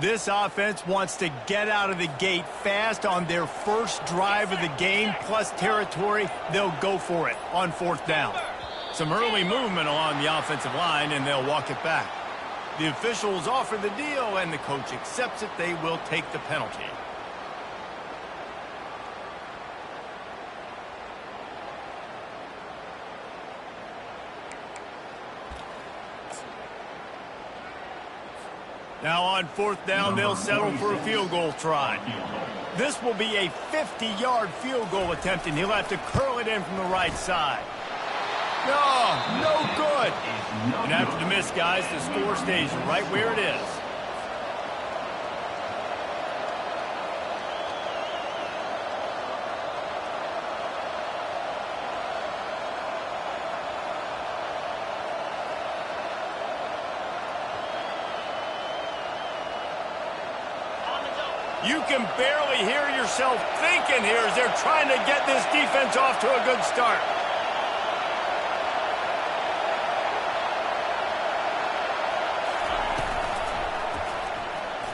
This offense wants to get out of the gate fast on their first drive of the game, plus territory. They'll go for it on 4th down. Some early movement along the offensive line, and they'll walk it back. The officials offer the deal, and the coach accepts it. They will take the penalty. Now on 4th down, they'll settle for a field goal try. This will be a 50-yard field goal attempt, and he'll have to curl it in from the right side. No good. And after the miss, guys, the score stays right where it is. You can barely hear yourself thinking here as they're trying to get this defense off to a good start.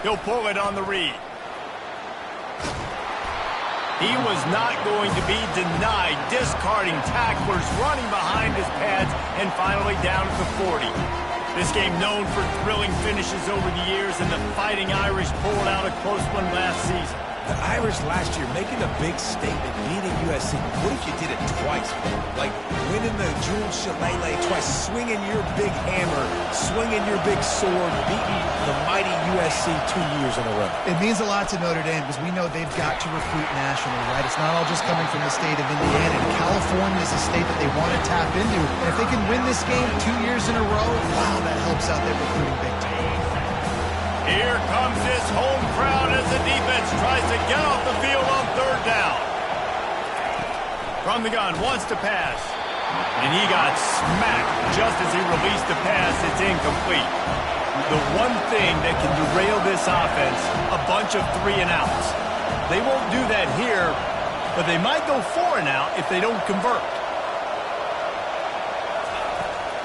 He'll pull it on the read. He was not going to be denied, discarding tacklers, running behind his pads, and finally down at the 40. This game known for thrilling finishes over the years, and the Fighting Irish pulled out a close one last season. The Irish last year making a big statement, beating USC. What if you did it twice? Like winning the Jules Shillelagh twice, swinging your big hammer, swinging your big sword, beating the mighty USC 2 years in a row. It means a lot to Notre Dame because we know they've got to recruit nationally, right? It's not all just coming from the state of Indiana. And California is a state that they want to tap into. And if they can win this game 2 years in a row, wow, that helps out their recruiting big time. Here comes this home crowd as the defense tries to get off the field on 3rd down. From the gun, wants to pass. And he got smacked just as he released the pass. It's incomplete. The one thing that can derail this offense, a bunch of 3-and-outs. They won't do that here, but they might go 4-and-out if they don't convert.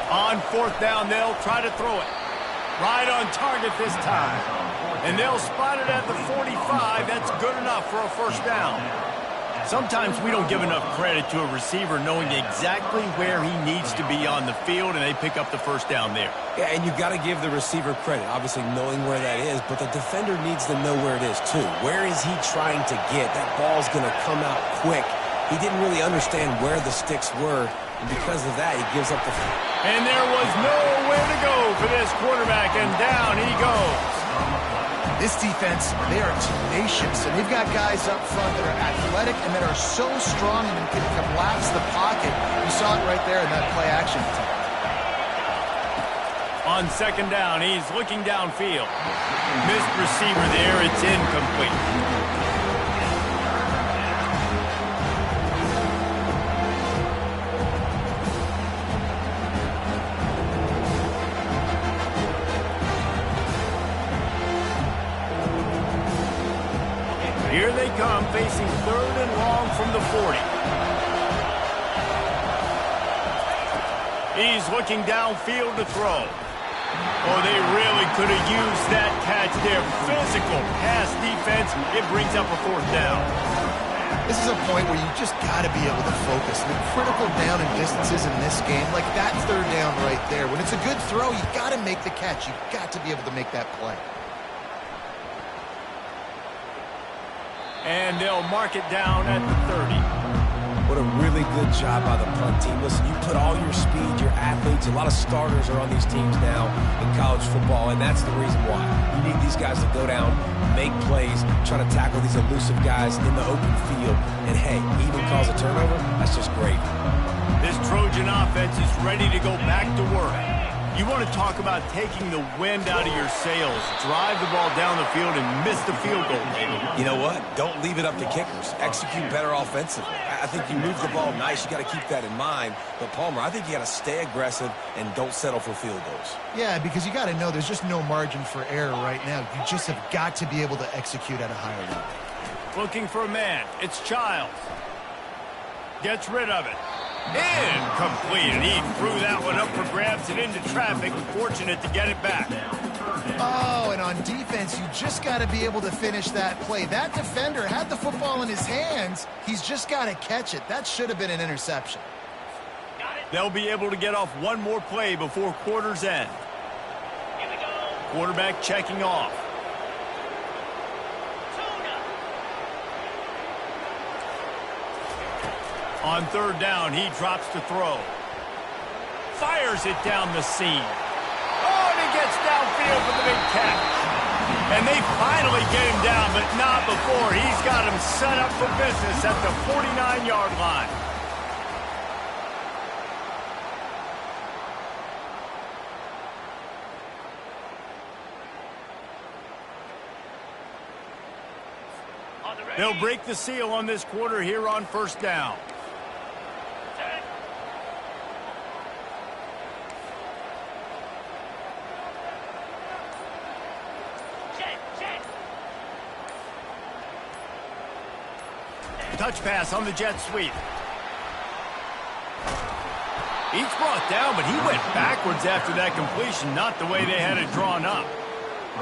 On 4th down, they'll try to throw it. Right on target this time. And they'll spot it at the 45. That's good enough for a 1st down. Sometimes we don't give enough credit to a receiver knowing exactly where he needs to be on the field, and they pick up the 1st down there. Yeah, and you've got to give the receiver credit, obviously knowing where that is, but the defender needs to know where it is too. Where is he trying to get? That ball's going to come out quick. He didn't really understand where the sticks were, and because of that, he gives up the... And there was nowhere to go for this quarterback, and down he goes. This defense, they are tenacious, and they've got guys up front that are athletic and that are so strong and can collapse the pocket. You saw it right there in that play action attempt. On 2nd down, he's looking downfield. Missed receiver there, it's incomplete. Here they come, facing 3rd and long from the 40. He's looking downfield to throw. Oh, they really could have used that catch there. Physical pass defense. It brings up a 4th down. This is a point where you just got to be able to focus. The critical down and distances in this game, like that 3rd down right there. When it's a good throw, you got to make the catch. You got to be able to make that play. And they'll mark it down at the 30. What a really good job by the punt team. Listen, you put all your speed, your athletes, a lot of starters are on these teams now in college football, and that's the reason why. You need these guys to go down, make plays, try to tackle these elusive guys in the open field, and hey, even cause a turnover, that's just great. This Trojan offense is ready to go back to work. You want to talk about taking the wind out of your sails. Drive the ball down the field and miss the field goal, maybe. You know what? Don't leave it up to kickers. Execute better offensively. I think you move the ball nice. You got to keep that in mind. But, Palmer, I think you got to stay aggressive and don't settle for field goals. Yeah, because you got to know there's just no margin for error right now. You just have got to be able to execute at a higher level. Looking for a man. It's Childs. Gets rid of it. Incomplete, and he threw that one up for grabs and into traffic. Fortunate to get it back. Oh, and on defense, you just got to be able to finish that play. That defender had the football in his hands. He's just got to catch it. That should have been an interception. They'll be able to get off one more play before quarter's end. Quarterback checking off. On third down, he drops to throw. Fires it down the seam. Oh, and he gets downfield for the big catch. And they finally get him down, but not before. He's got him set up for business at the 49-yard line. They'll break the seal on this quarter here on first down. Touch pass on the jet sweep. He's brought down, but he went backwards after that completion, not the way they had it drawn up.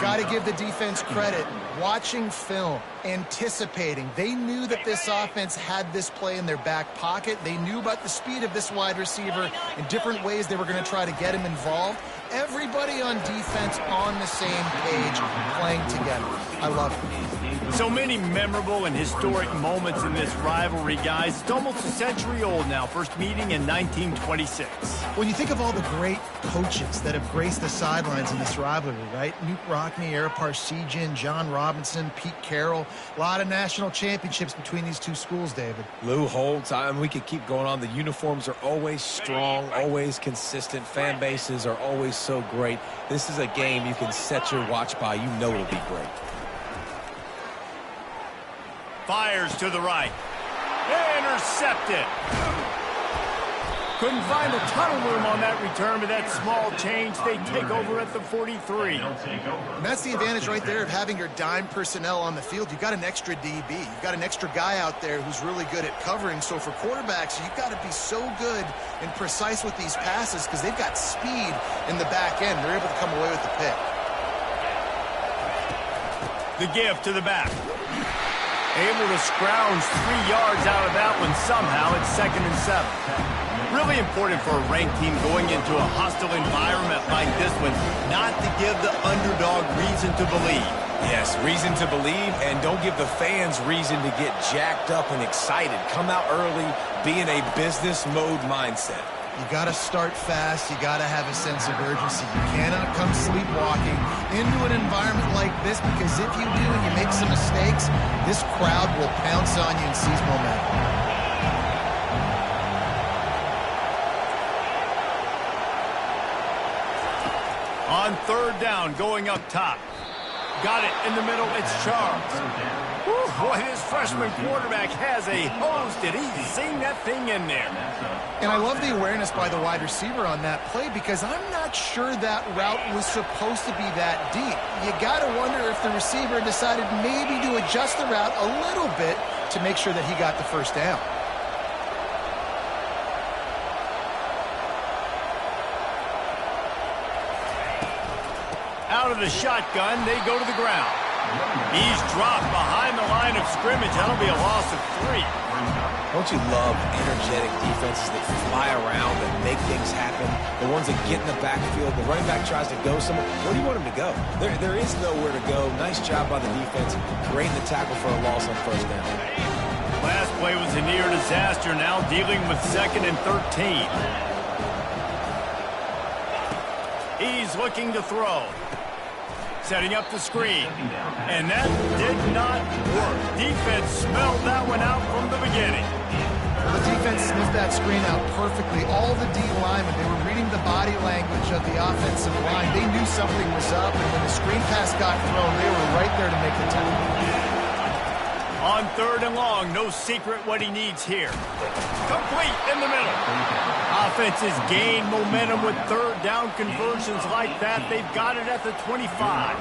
Got to give the defense credit. Watching film, anticipating. They knew that this offense had this play in their back pocket. They knew about the speed of this wide receiver in different ways they were going to try to get him involved. Everybody on defense on the same page, playing together. I love it. So many memorable and historic moments in this rivalry, guys. It's almost a century old now. First meeting in 1926. When you think of all the great coaches that have graced the sidelines in this rivalry, right? Newt Rockne, Ara Parseghian, John Robinson, Pete Carroll. A lot of national championships between these two schools, David. Lou Holtz, we could keep going on. The uniforms are always strong, always consistent. Fan bases are always so great. This is a game you can set your watch by. You know it'll be great. Fires to the right. Intercepted. Couldn't find a ton of room on that return, but that small change, they take over at the 43. And that's the advantage right there of having your dime personnel on the field. You've got an extra DB. You've got an extra guy out there who's really good at covering. So for quarterbacks, you've got to be so good and precise with these passes because they've got speed in the back end. They're able to come away with the pick. The give to the back. Able to scrounge 3 yards out of that one somehow. It's 2nd and 7. Really important for a ranked team going into a hostile environment like this one, not to give the underdog reason to believe. Yes, reason to believe, and don't give the fans reason to get jacked up and excited. Come out early, be in a business mode mindset. You got to start fast. You got to have a sense of urgency. You cannot come sleepwalking into an environment like this because if you do and you make some mistakes, this crowd will pounce on you and seize momentum. On third down, going up top. Got it in the middle. It's Charles. Whew, boy, this freshman quarterback has a hose. Did he sing that thing in there? And I love the awareness by the wide receiver on that play because I'm not sure that route was supposed to be that deep. You got to wonder if the receiver decided maybe to adjust the route a little bit to make sure that he got the first down. Out of the shotgun, they go to the ground. He's dropped behind the line of scrimmage. That'll be a loss of 3. Don't you love energetic defenses that fly around and make things happen? The ones that get in the backfield, the running back tries to go somewhere. Where do you want him to go? There is nowhere to go. Nice job by the defense. Great in the tackle for a loss on first down. Last play was a near disaster. Now dealing with 2nd and 13. He's looking to throw. Setting up the screen. And that did not work. Defense smelled that one out from the beginning. Well, the defense sniffed that screen out perfectly. All the D linemen, they were reading the body language of the offensive line. They knew something was up, and when the screen pass got thrown, they were right there to make the tackle. On third and long, no secret what he needs here. Complete in the middle. Offenses gain momentum with third down conversions like that. They've got it at the 25.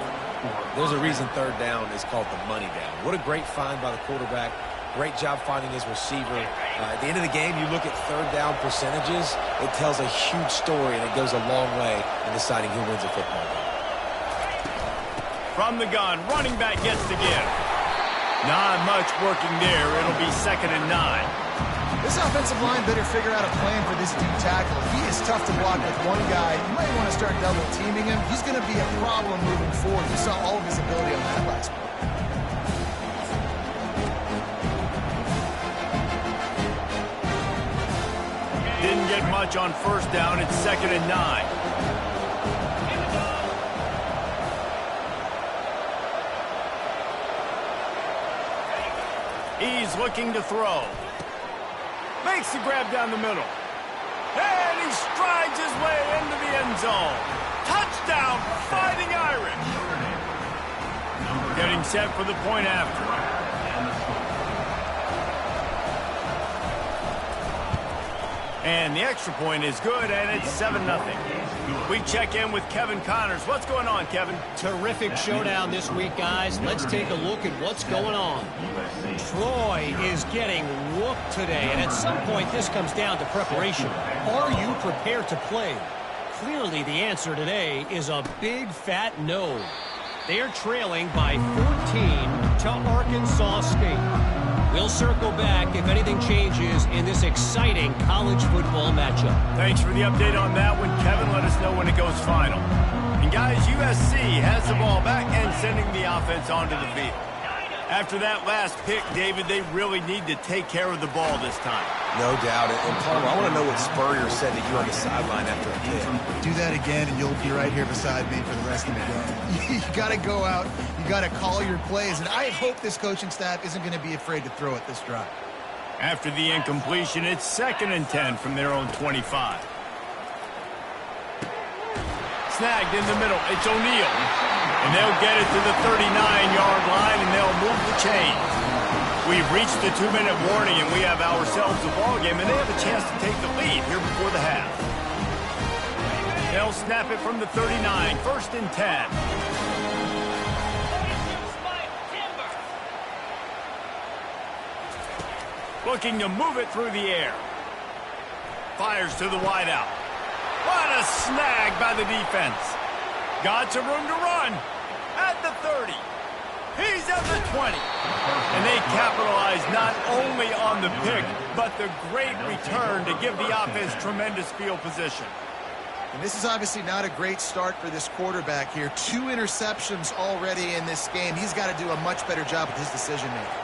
There's a reason third down is called the money down. What a great find by the quarterback. Great job finding his receiver. At the end of the game, you look at third down percentages. It tells a huge story, and it goes a long way in deciding who wins a football game. From the gun, running back gets the give. Not much working there. It'll be 2nd and 9. This offensive line better figure out a plan for this deep tackle. He is tough to block with one guy. You might want to start double teaming him. He's going to be a problem moving forward. You saw all of his ability on that last play. Didn't get much on 1st down. It's 2nd and 9. He's looking to throw. Makes the grab down the middle. And he strides his way into the end zone. Touchdown, Fighting Irish. Getting set for the point after. And the extra point is good, and it's 7-0. We check in with Kevin Connors. What's going on, Kevin? Terrific showdown this week, guys. Let's take a look at what's going on. Troy is getting whooped today, and at some point this comes down to preparation. Are you prepared to play? Clearly the answer today is a big fat no. They are trailing by 14 to Arkansas State. We'll circle back if anything changes in this exciting college football matchup. Thanks for the update on that one, Kevin. Let us know when it goes final. And guys, USC has the ball back and sending the offense onto the field. After that last pick, David, they really need to take care of the ball this time. No doubt. And Palmer, I want to know what Spurrier said to you on the sideline after a pick. Do that again, and you'll be right here beside me for the rest of the game. You got to go out. You got to call your plays. And I hope this coaching staff isn't going to be afraid to throw it this drive. After the incompletion, it's 2nd and 10 from their own 25. Snagged in the middle. It's O'Neal. And they'll get it to the 39-yard line, and they'll move the chains. We've reached the 2-minute warning, and we have ourselves a ball game, and they have a chance to take the lead here before the half. They'll snap it from the 39, 1st and 10. Looking to move it through the air. Fires to the wideout. What a snag by the defense. Got some room to run. At the 30. He's at the 20. And they capitalize not only on the pick, but the great return to give the offense tremendous field position. And this is obviously not a great start for this quarterback here. 2 interceptions already in this game. He's got to do a much better job with his decision-making.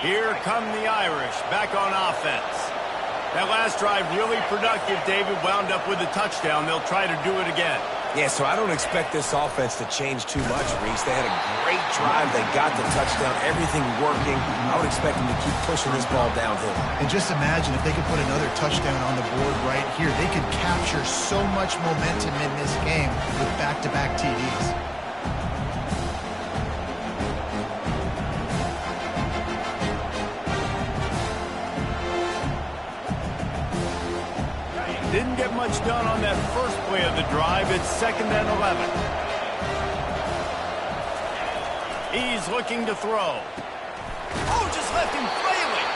Here come the Irish, back on offense. That last drive really productive, David, wound up with a touchdown. They'll try to do it again. Yeah, so I don't expect this offense to change too much, Reese. They had a great drive. They got the touchdown, everything working. I would expect them to keep pushing this ball downhill. And just imagine if they could put another touchdown on the board right here. They could capture so much momentum in this game with back-to-back TDs. Didn't get much done on that first play of the drive. It's 2nd and 11. He's looking to throw. Oh, just left him flailing.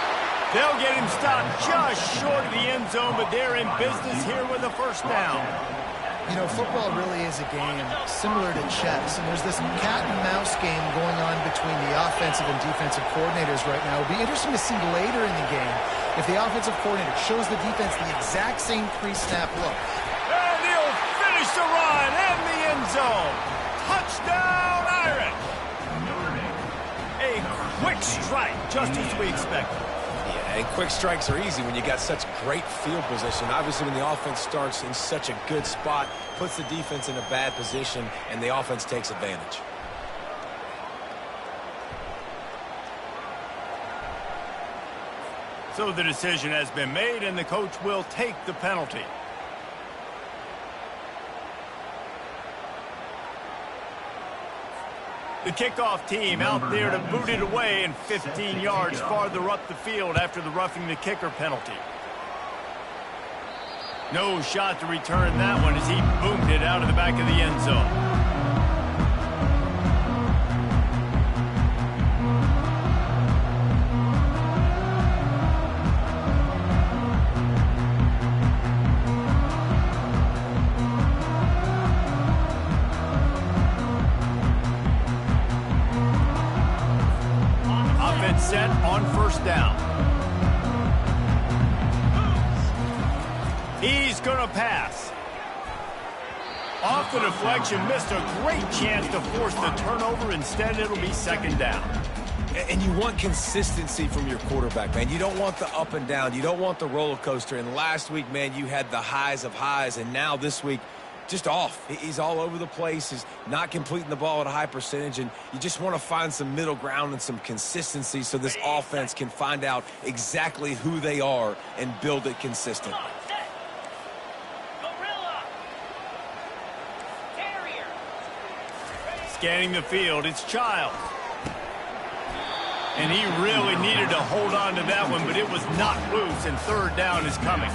They'll get him stopped just short of the end zone, but they're in business here with a 1st down. You know, football really is a game similar to chess, and there's this cat and mouse game going on between the offensive and defensive coordinators right now. It'll be interesting to see later in the game if the offensive coordinator shows the defense the exact same pre-snap look. And he'll finish the run in the end zone. Touchdown, Irish. A quick strike, just as we expected. Yeah, and quick strikes are easy when you got such great field position. Obviously, when the offense starts in such a good spot, puts the defense in a bad position, and the offense takes advantage. So the decision has been made, and the coach will take the penalty. The kickoff team out there to boot it away and 15 yards farther up the field after the roughing the kicker penalty. No shot to return that one as he boomed it out of the back of the end zone. set on first down. He's going to pass. Off the deflection, missed a great chance to force the turnover. Instead, it'll be second down. And you want consistency from your quarterback, man. You don't want the up and down. You don't want the roller coaster. And last week, man, you had the highs of highs. And now this week, just off. He's all over the place. He's not completing the ball at a high percentage. And you just want to find some middle ground and some consistency so this offense can find out exactly who they are and build it consistent. Scanning the field, it's Childs. And he really needed to hold on to that one, but it was not loose, and third down is coming.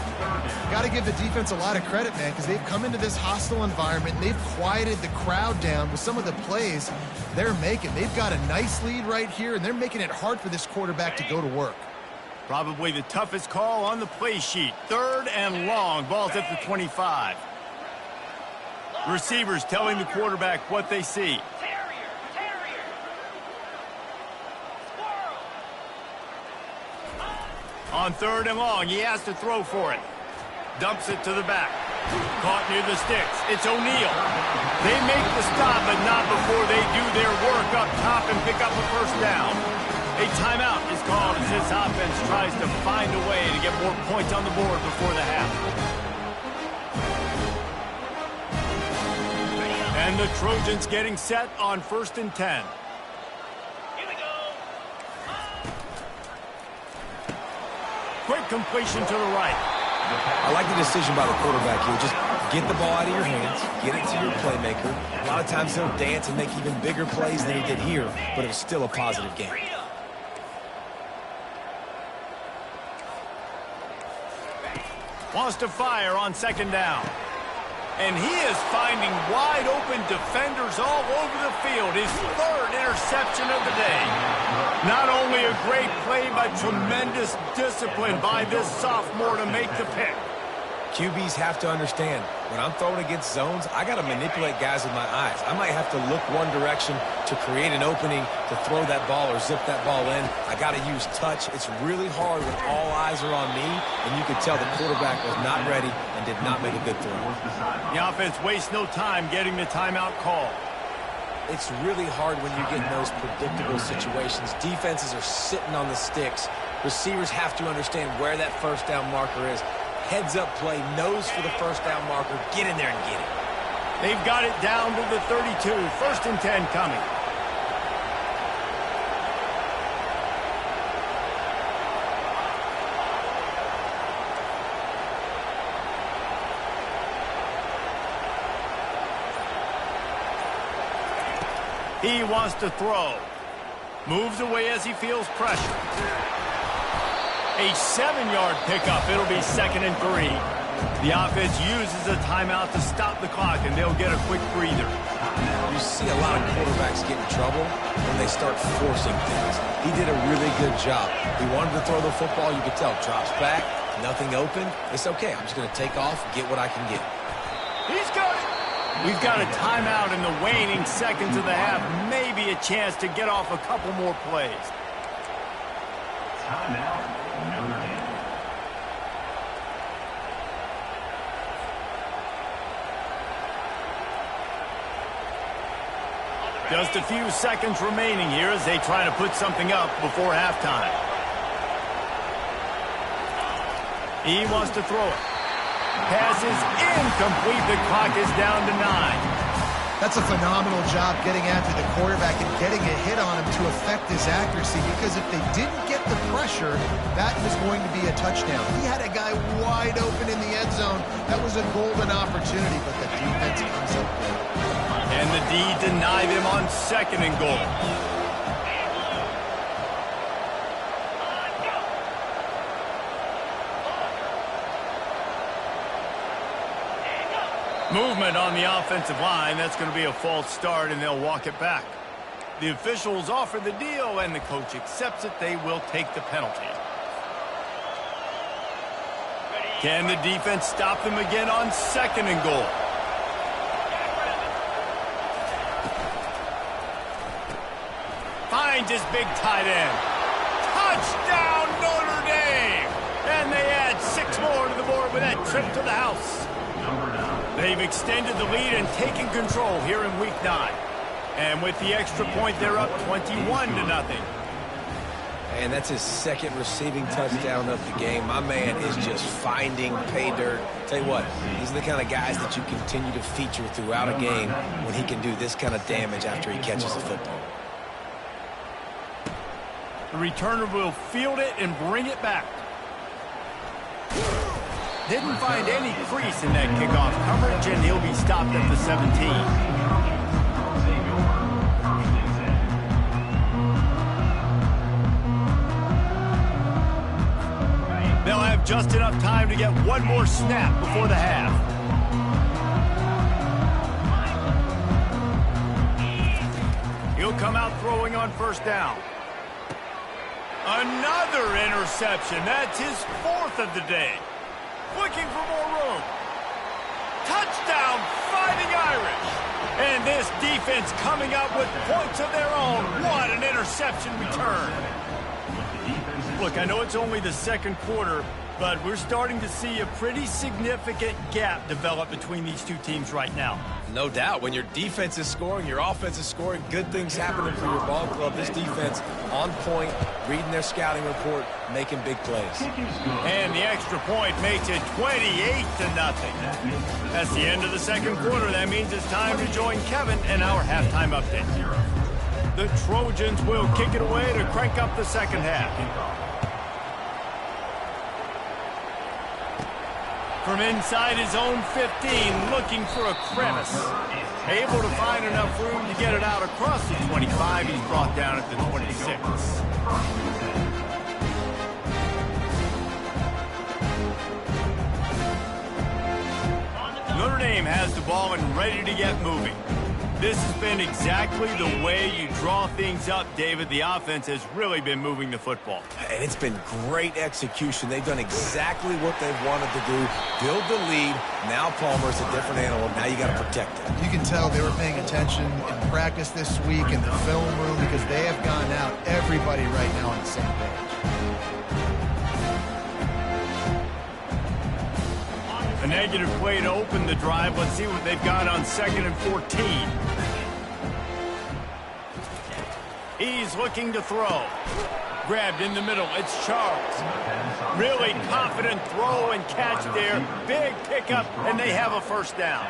Got to give the defense a lot of credit, man, because they've come into this hostile environment, and they've quieted the crowd down with some of the plays they're making. They've got a nice lead right here, and they're making it hard for this quarterback to go to work. Probably the toughest call on the play sheet. Third and long, ball's at the 25. Receivers telling the quarterback what they see. On third and long, he has to throw for it. Dumps it to the back. Caught near the sticks. It's O'Neal. They make the stop, but not before they do their work up top and pick up a first down. A timeout is called as this offense tries to find a way to get more points on the board before the half. And the Trojans getting set on 1st and 10. Quick completion to the right. I like the decision by the quarterback here. Just get the ball out of your hands, get it to your playmaker. A lot of times he'll dance and make even bigger plays than he did here, but it was still a positive game. Wants to fire on second down. And he is finding wide-open defenders all over the field. His third interception of the day. Not only a great play, but tremendous discipline by this sophomore to make the pick. QBs have to understand, when I'm throwing against zones, I got to manipulate guys with my eyes. I might have to look one direction to create an opening to throw that ball or zip that ball in. I got to use touch. It's really hard when all eyes are on me, and you could tell the quarterback was not ready and did not make a good throw. The offense wastes no time getting the timeout call. It's really hard when you get in those predictable situations. Defenses are sitting on the sticks. Receivers have to understand where that first down marker is. Heads-up play, nose for the first down marker. Get in there and get it. They've got it down to the 32. 1st and 10 coming. He wants to throw. Moves away as he feels pressure. A 7-yard pickup. It'll be 2nd and 3. The offense uses a timeout to stop the clock, and they'll get a quick breather. You see a lot of quarterbacks get in trouble when they start forcing things. He did a really good job. He wanted to throw the football. You could tell. Drops back. Nothing open. It's okay. I'm just going to take off, get what I can get. He's got it. We've got a timeout in the waning seconds of the half. Maybe a chance to get off a couple more plays. Timeout. Just a few seconds remaining here as they try to put something up before halftime. He wants to throw it. Pass is incomplete. The clock is down to 9. That's a phenomenal job getting after the quarterback and getting a hit on him to affect his accuracy, because if they didn't get the pressure, that was going to be a touchdown. He had a guy wide open in the end zone. That was a golden opportunity, but the defense comes up with it. And the D deny them on 2nd and goal. Movement on the offensive line. That's going to be a false start, and they'll walk it back. The officials offer the deal, and the coach accepts it. They will take the penalty. Can the defense stop them again on 2nd and goal? Finds his big tight end. Touchdown, Notre Dame! And they add 6 more to the board with that trip to the house. They've extended the lead and taken control here in Week 9. And with the extra point, they're up 21-0. And that's his second receiving touchdown of the game. My man is just finding pay dirt. Tell you what, these are the kind of guys that you continue to feature throughout a game when he can do this kind of damage after he catches the football. The returner will field it and bring it back. Didn't find any crease in that kickoff coverage, and he'll be stopped at the 17. They'll have just enough time to get one more snap before the half. He'll come out throwing on first down. Another interception. That's his 4th of the day. Looking for more room. Touchdown, Fighting Irish. And this defense coming up with points of their own. What an interception return. Look, I know it's only the second quarter, but we're starting to see a pretty significant gap develop between these two teams right now. No doubt. When your defense is scoring, your offense is scoring, good things happening for your ball club. This defense on point, reading their scouting report, making big plays. And the extra point makes it 28-0. That's the end of the second quarter. That means it's time to join Kevin and our halftime update. The Trojans will kick it away to crank up the second half. From inside his own 15, looking for a crevice. Able to find enough room to get it out across the 25. He's brought down at the 26. Notre Dame has the ball and ready to get moving. This has been exactly the way you draw things up, David. The offense has really been moving the football. And it's been great execution. They've done exactly what they've wanted to do. Build the lead. Now Palmer's a different animal. Now you got to protect it. You can tell they were paying attention in practice this week in the film room because they have gone out, everybody right now on the same page. A negative play to open the drive. Let's see what they've got on 2nd and 14. He's looking to throw. Grabbed in the middle. It's Charles. Really confident throw and catch there. Big pickup, and they have a first down.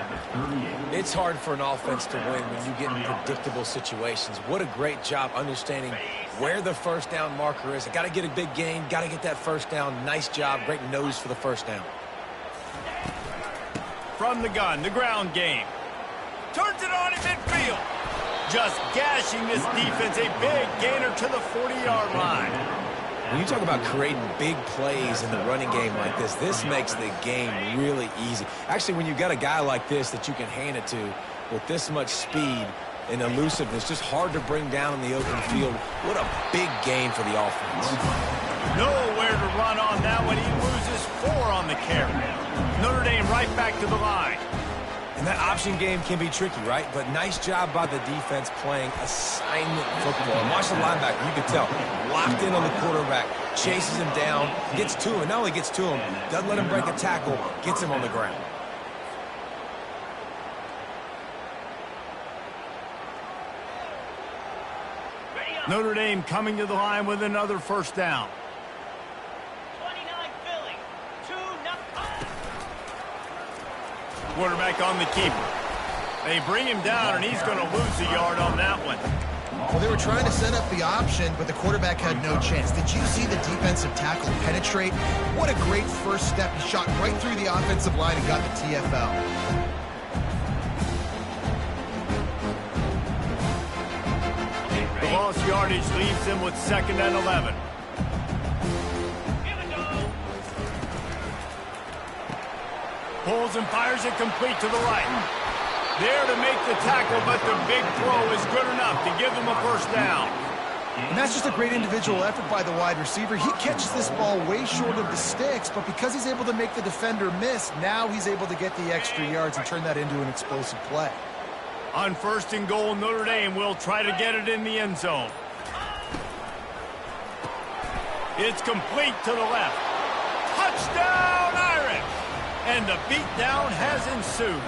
It's hard for an offense to win when you get in predictable situations. What a great job understanding where the first down marker is. Got to get a big gain. Got to get that first down. Nice job. Great nose for the first down. From the gun, the ground game. Turns it on in midfield. Just gashing this defense. A big gainer to the 40-yard line. When you talk about creating big plays in the running game like this makes the game really easy. Actually, when you've got a guy like this that you can hand it to with this much speed and elusiveness, just hard to bring down in the open field. What a big gain for the offense. Nowhere to run on that one. He loses 4 on the carry. Notre Dame right back to the line. And that option game can be tricky, right? But nice job by the defense playing assignment football. And watch the linebacker. You can tell. Locked in on the quarterback. Chases him down. Gets to him. And not only gets to him, doesn't let him break a tackle. Gets him on the ground. Notre Dame coming to the line with another first down. Quarterback on the keeper. They bring him down, and he's going to lose a yard on that one. Well, they were trying to set up the option, but the quarterback had no chance. Did you see the defensive tackle penetrate? What a great first step. He shot right through the offensive line and got the TFL. The lost yardage leaves them with 2nd and 11. Pulls and fires it complete to the right. There to make the tackle, but the big throw is good enough to give them a first down. And that's just a great individual effort by the wide receiver. He catches this ball way short of the sticks, but because he's able to make the defender miss, now he's able to get the extra yards and turn that into an explosive play. On 1st and goal, Notre Dame will try to get it in the end zone. It's complete to the left. Touchdown, Irish! And the beatdown has ensued.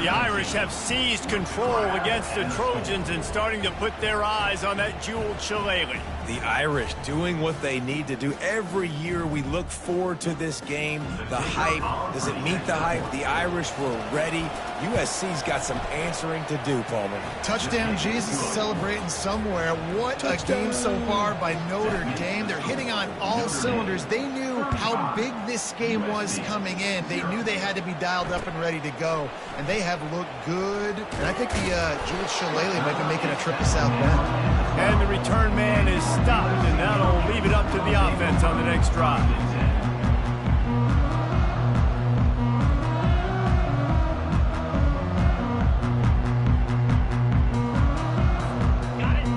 The Irish have seized control against the Trojans and starting to put their eyes on that jeweled shillelagh. The Irish doing what they need to do. Every year we look forward to this game. The hype, does it meet the hype? The Irish were ready. USC's got some answering to do, Palmer. Touchdown Jesus is celebrating somewhere. What a game so far by Notre Dame. They're hitting on all cylinders. They knew how big this game was coming in. They knew they had to be dialed up and ready to go. And they have looked good. And I think the Jewel Shillelagh might be making a trip to South Bend. And the return man is stopped, and that'll leave it up to the offense on the next drive.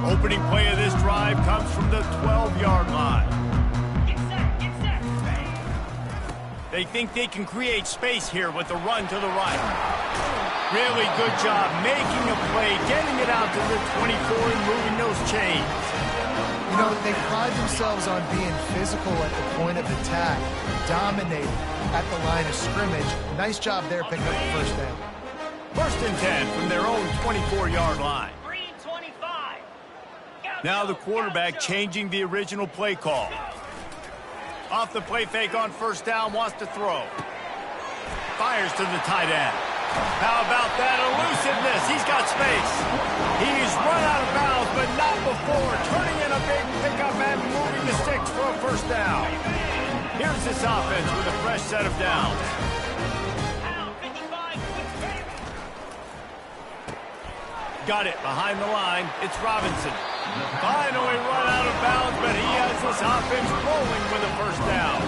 Opening play of this drive comes from the 12-yard line. They think they can create space here with the run to the right. Really good job making a play, getting it out to the 24 and moving those chains. You know, they pride themselves on being physical at the point of attack, dominating at the line of scrimmage. Nice job there picking up the first down. 1st and 10 from their own 24-yard line. Now the quarterback changing the original play call. Off the play fake on 1st down, wants to throw. Fires to the tight end. How about that elusiveness? He's got space. He's run out of bounds, but not before. Turning in a big pickup and moving the sticks for a 1st down. Here's this offense with a fresh set of downs. Got it behind the line. It's Robinson. Finally run out of bounds, but he has this offense rolling with a 1st down.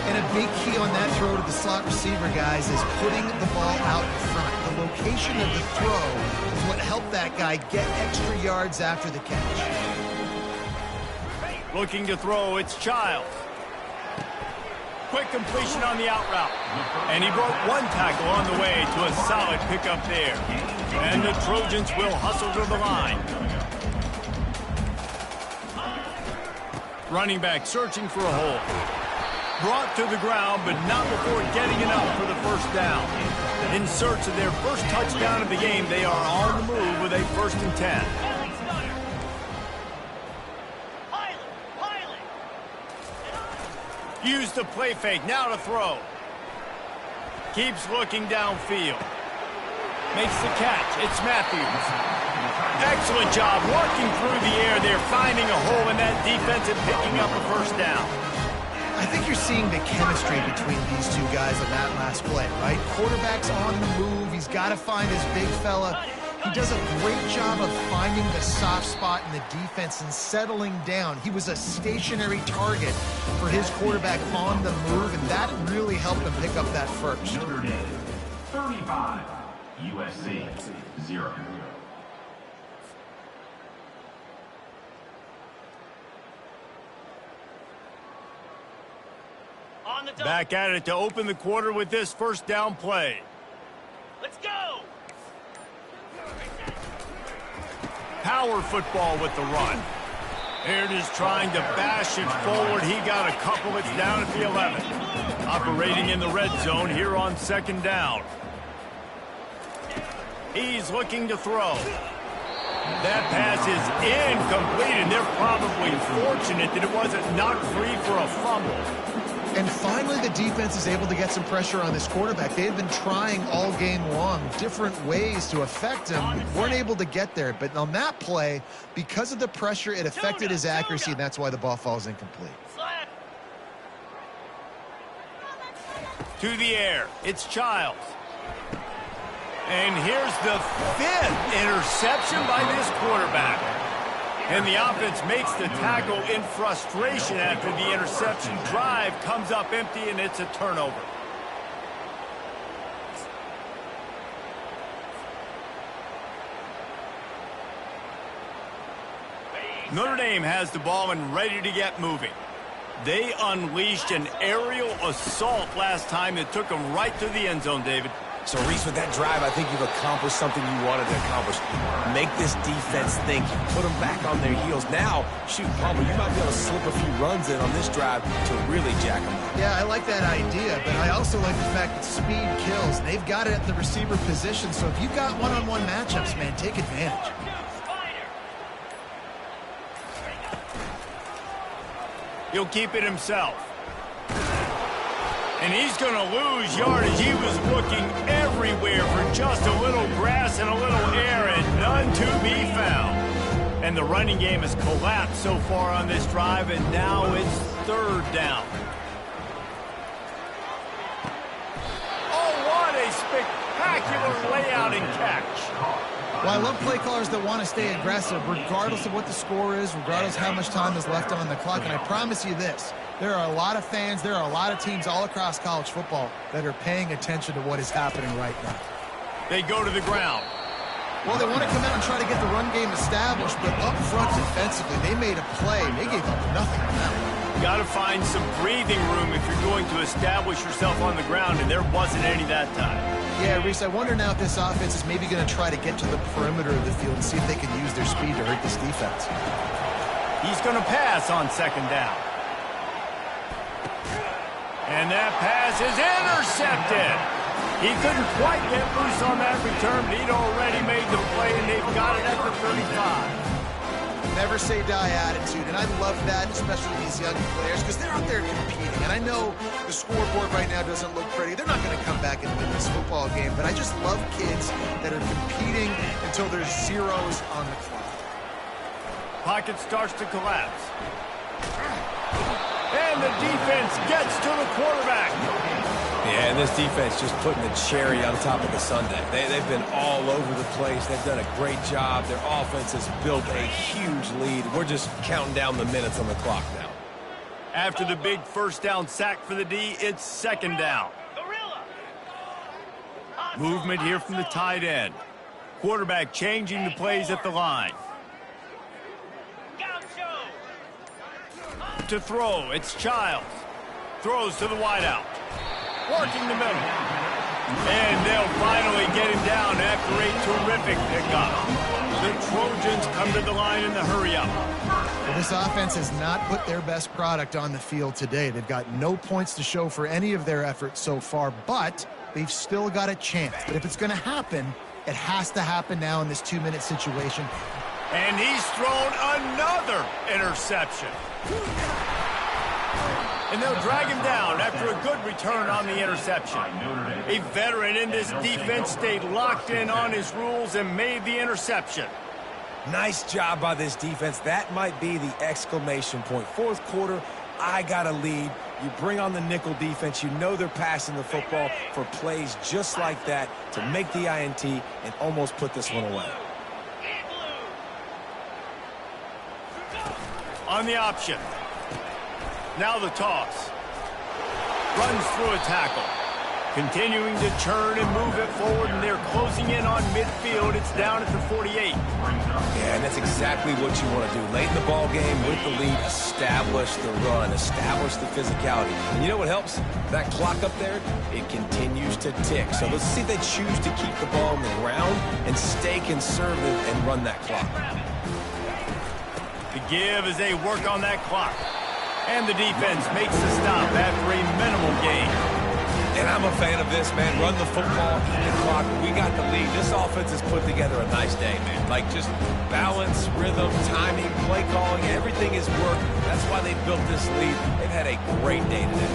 And a big key on that throw to the slot receiver, guys, is putting the ball out in front. The location of the throw is what helped that guy get extra yards after the catch. Looking to throw, it's Childs. Quick completion on the out route. And he broke one tackle on the way to a solid pickup there. And the Trojans will hustle to the line. Running back searching for a hole. Brought to the ground, but not before getting enough for the 1st down. In search of their first touchdown of the game, they are on the move with a 1st and 10. Use the play fake, now to throw. Keeps looking downfield. Makes the catch, it's Matthews. Excellent job working through the air there, finding a hole in that defense and picking up a 1st down. I think you're seeing the chemistry between these two guys on that last play, right? Quarterback's on the move. He's got to find his big fella. He does a great job of finding the soft spot in the defense and settling down. He was a stationary target for his quarterback on the move, and that really helped him pick up that 1st. Notre Dame, 35, USC, 0. Back at it to open the quarter with this 1st down play. Let's go! Power football with the run. Here it is trying to bash it forward. He got a couple. It's down at the 11. Operating in the red zone here on 2nd down. He's looking to throw. That pass is incomplete, and they're probably fortunate that it wasn't knocked free for a fumble. And finally, the defense is able to get some pressure on this quarterback. They've been trying all game long different ways to affect him. Weren't able to get there. But on that play, because of the pressure, it affected his accuracy, and that's why the ball falls incomplete. To the air. It's Childs. And here's the 5th interception by this quarterback. And the offense makes the tackle in frustration after the interception. Drive comes up empty, and it's a turnover. Notre Dame has the ball and ready to get moving. They unleashed an aerial assault last time that took them right to the end zone, David. So, Reese, with that drive, I think you've accomplished something you wanted to accomplish. Make this defense think. Put them back on their heels. Now, shoot, Palmer, you might be able to slip a few runs in on this drive to really jack them up. Yeah, I like that idea, but I also like the fact that speed kills. They've got it at the receiver position, so if you've got one-on-one matchups, man, take advantage. He'll keep it himself. And he's going to lose yardage. He was looking everywhere for just a little grass and a little air, and none to be found. And the running game has collapsed so far on this drive, and now it's third down. Oh, what a spectacular layout and catch. Well, I love play callers that want to stay aggressive, regardless of what the score is, regardless how much time is left on the clock. And I promise you this, there are a lot of fans, there are a lot of teams all across college football that are paying attention to what is happening right now. They go to the ground. Well, they want to come out and try to get the run game established, but up front defensively, they made a play. They gave up nothing on that one. Got to find some breathing room if you're going to establish yourself on the ground, and there wasn't any that time. Yeah, Reese, I wonder now if this offense is maybe going to try to get to the perimeter of the field and see if they can use their speed to hurt this defense. He's going to pass on second down. And that pass is intercepted. He couldn't quite get loose on that return, but he'd already made the play, and they've got it at the 35. Never say die attitude, and I love that, especially these young players, because they're out there competing. And I know the scoreboard right now doesn't look pretty. They're not going to come back and win this football game, but I just love kids that are competing until there's zeros on the clock. Pocket starts to collapse. And the defense gets to the quarterback. Yeah, and this defense just putting the cherry on top of the sundae. They've been all over the place. They've done a great job. Their offense has built a huge lead. We're just counting down the minutes on the clock now. After the big first down sack for the D, it's second down. Movement here from the tight end. Quarterback changing the plays at the line. To throw, it's Childs. Throws to the wideout. Working the middle. And they'll finally get him down after a terrific pickup. The Trojans come to the line in the hurry-up. Well, this offense has not put their best product on the field today. They've got no points to show for any of their efforts so far, but they've still got a chance. But if it's going to happen, it has to happen now in this 2-minute situation. And he's thrown another interception. And they'll drag him down after a good return on the interception. A veteran in this defense stayed locked in on his rules and made the interception. Nice job by this defense. That might be the exclamation point. Fourth quarter, I got a lead. You bring on the nickel defense. You know they're passing the football for plays just like that to make the INT and almost put this one away. On the option. Now the toss. Runs through a tackle. Continuing to churn and move it forward, and they're closing in on midfield. It's down at the 48. Yeah, and that's exactly what you want to do. Late in the ball game with the lead, establish the run, establish the physicality. And you know what helps? That clock up there, it continues to tick. So let's see if they choose to keep the ball on the ground and stay conservative and run that clock. The give as they work on that clock. And the defense makes the stop after a minimal gain. And I'm a fan of this, man. Run the football, keep the clock. We got the lead. This offense has put together a nice day, man. Like just balance, rhythm, timing, play calling, everything has worked. That's why they built this lead. They've had a great day today.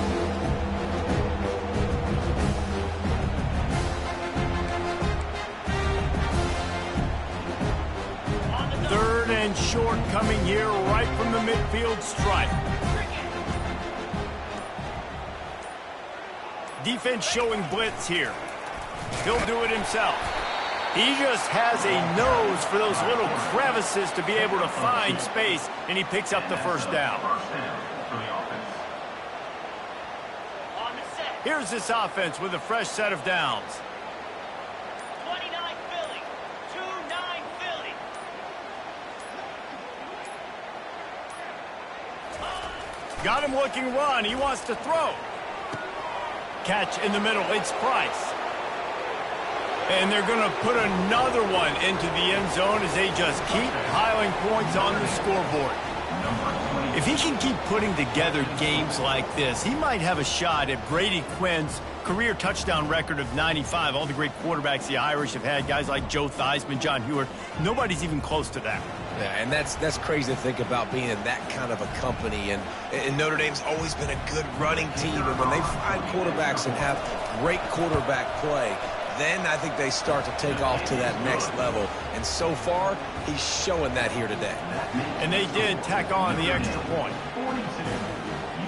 Third and short coming here right from the midfield stripe. Defense showing blitz here. He'll do it himself. He just has a nose for those little crevices to be able to find space, and he picks up the first down. Here's this offense with a fresh set of downs. 29 Philly. 2-9 Philly. Got him looking run. He wants to throw. Catch in the middle. It's Price. And they're going to put another one into the end zone as they just keep piling points on the scoreboard. If he can keep putting together games like this, he might have a shot at Brady Quinn's career touchdown record of 95. All the great quarterbacks the Irish have had, guys like Joe Theismann, John Hewart, nobody's even close to that. Yeah, and that's crazy to think about being in that kind of a company. And Notre Dame's always been a good running team. And when they find quarterbacks and have great quarterback play, then I think they start to take off to that next level. And so far, he's showing that here today. And they did tack on the extra point. 42,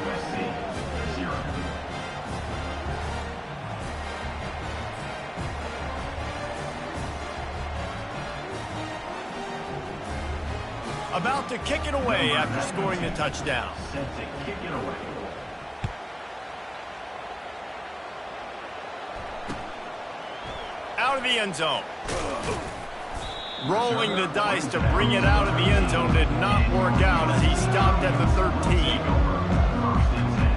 USC 0. About to kick it away after scoring the touchdown. Set to kick it away. Out of the end zone. Rolling the dice to bring it out of the end zone did not work out as he stopped at the 13. First and 10.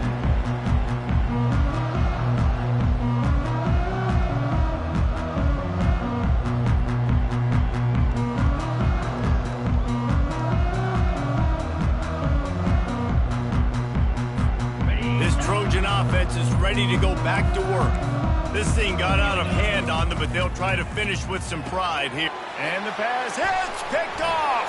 This Trojan offense is ready to go back to work. This thing got out of hand on them, but they'll try to finish with some pride here. And the pass hits, picked off.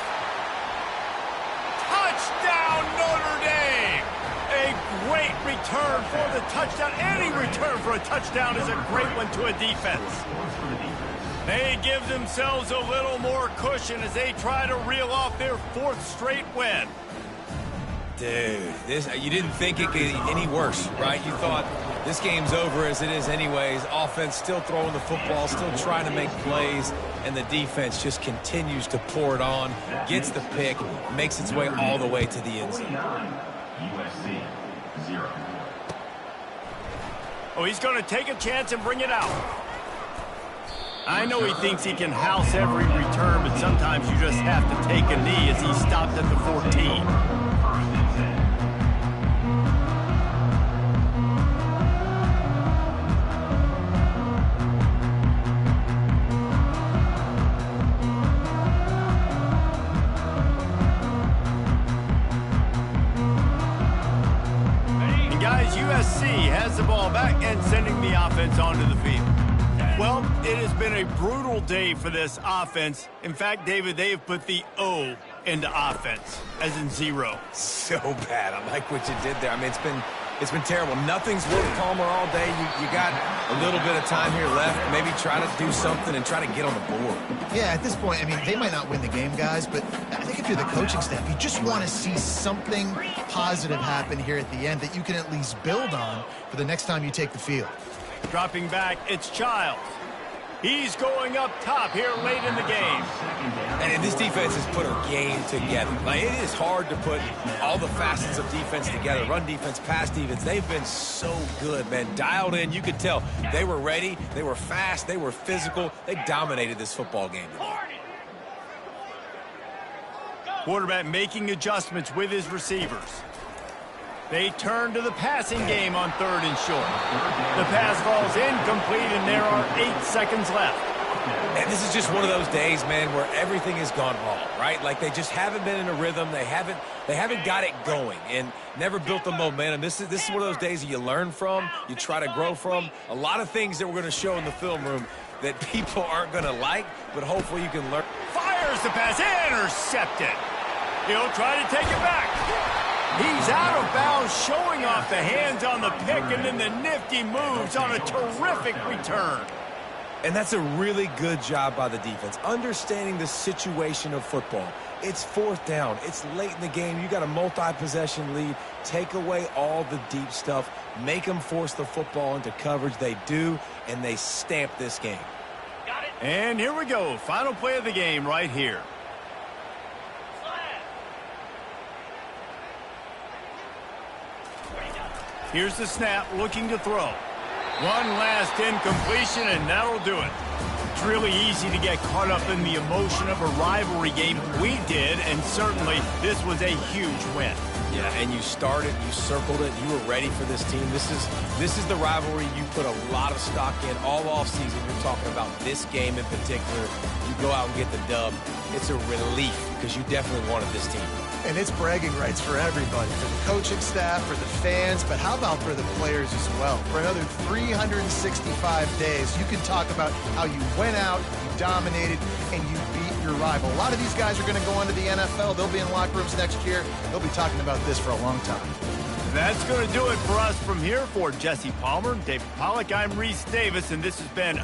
Touchdown, Notre Dame. A great return for the touchdown. Any return for a touchdown is a great one to a defense. They give themselves a little more cushion as they try to reel off their 4th straight win. Dude, you didn't think it could get any worse, right? You thought this game's over as it is anyways. Offense still throwing the football, still trying to make plays, and the defense just continues to pour it on, gets the pick, makes its way all the way to the end zone. 49, USC 0. Oh, he's going to take a chance and bring it out. I know he thinks he can house every return, but sometimes you just have to take a knee as he stopped at the 14. USC has the ball back and sending the offense onto the field. Well, it has been a brutal day for this offense. In fact, David, they have put the O into offense, as in 0. So bad. I like what you did there. I mean, it's been terrible. Nothing's worked calmer all day. You got a little bit of time here left. Maybe try to do something and try to get on the board. Yeah, at this point, I mean, they might not win the game, guys, but I think if you're the coaching staff, you just want to see something positive happen here at the end that you can at least build on for the next time you take the field. Dropping back, it's Childs. He's going up top here late in the game. And this defense has put a game together. Like, it is hard to put all the facets of defense together. Run defense, pass defense. They've been so good, man. Dialed in. You could tell they were ready. They were fast. They were physical. They dominated this football game today. Quarterback making adjustments with his receivers. They turn to the passing game on 3rd and short. The pass falls incomplete, and there are 8 seconds left. And this is just one of those days, man, where everything has gone wrong, right? Like, they just haven't been in a rhythm. They haven't got it going and never built the momentum. This is one of those days that you learn from, you try to grow from. A lot of things that we're going to show in the film room that people aren't going to like, but hopefully you can learn. Fires the pass, intercepted. He'll try to take it back. He's out of bounds, showing off the hands on the pick, and then the nifty moves on a terrific return. And that's a really good job by the defense, understanding the situation of football. It's 4th down. It's late in the game. You got a multi-possession lead. Take away all the deep stuff. Make them force the football into coverage. They do, and they stamp this game. Got it. And here we go. Final play of the game right here. Here's the snap, looking to throw. One last incompletion, and that'll do it. It's really easy to get caught up in the emotion of a rivalry game. We did, and certainly this was a huge win. Yeah, and you started, you circled it, you were ready for this team. This is the rivalry you put a lot of stock in all offseason. You're talking about this game in particular. You go out and get the dub. It's a relief because you definitely wanted this team. And it's bragging rights for everybody, for the coaching staff, for the fans, but how about for the players as well? For another 365 days, you can talk about how you went out, you dominated, and you beat your rival. A lot of these guys are going to go on to the NFL. They'll be in locker rooms next year. They'll be talking about this for a long time. That's going to do it for us from here. For Jesse Palmer, David Pollack, I'm Reese Davis, and this has been